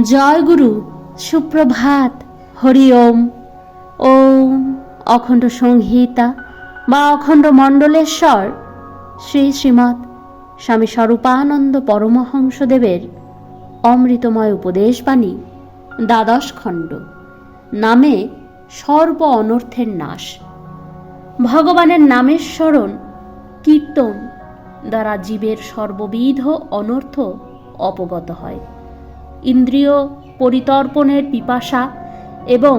জয় গুরু, সুপ্রভাত, হরি ওম। ওম অখণ্ড সংহিতা বা অখণ্ড মণ্ডলেশ্বর শ্রী শ্রীমৎ স্বামী স্বরূপানন্দ পরমহংসদেবের অমৃতময় উপদেশবাণী, দ্বাদশ খণ্ড, নামে সর্ব অনর্থের নাশ। ভগবানের নামের স্মরণ কীর্তন দ্বারা জীবের সর্ববিধ অনর্থ অপগত হয়। ইন্দ্রিয় পরিতর্পণের পিপাসা এবং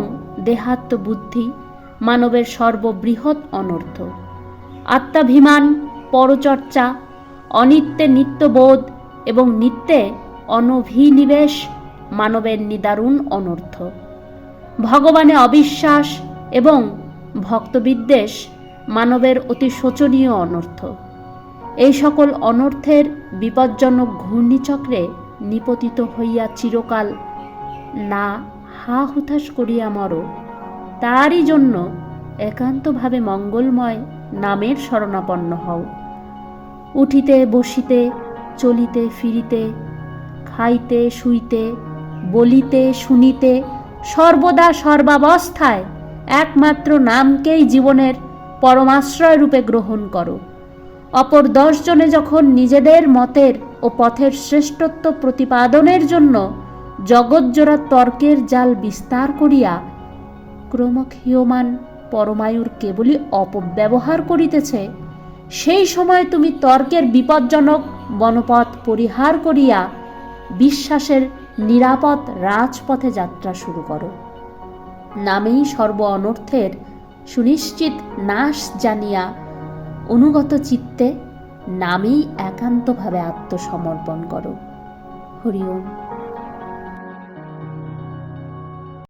দেহাত্ম বুদ্ধি মানবের সর্ববৃহৎ অনর্থ। আত্মাভিমান, পরচর্চা, অনিত্যে নিত্যবোধ এবং নিত্যে অনভিনিবেশ মানবের নিদারুণ অনর্থ। ভগবানে অবিশ্বাস এবং ভক্তবিদ্বেষ মানবের অতি শোচনীয় অনর্থ। এই সকল অনর্থের বিপজ্জনক ঘূর্ণিচক্রে নিপতিত হইয়া চিরকাল না হা হুতাশ করিয়া মর, তারই জন্য একান্তভাবে মঙ্গলময় নামের শরণাপন্ন হও। উঠিতে বসিতে, চলিতে ফিরিতে, খাইতে শুইতে, বলিতে শুনিতে, সর্বদা সর্বাবস্থায় একমাত্র নামকেই জীবনের পরমাশ্রয় রূপে গ্রহণ করো। অপর 10 জনে যখন নিজেদের মতের ও পথের শ্রেষ্ঠত্ব প্রতিপাদনের জন্য জগৎজোড়া তর্কের জাল বিস্তার করিয়া ক্রমক্ষীয়মান পরমায়ুর কেবলই অপব্যবহার করিতেছে, সেই সময় তুমি তর্কের বিপজ্জনক বনপথ পরিহার করিয়া বিশ্বাসের নিরাপদ রাজপথে যাত্রা শুরু করো। নামেই সর্ব অনর্থের সুনিশ্চিত নাশ জানিয়া অনুগত চিত্তে নামেই একান্তভাবে আত্মসমর্পণ করো। হরি ওম।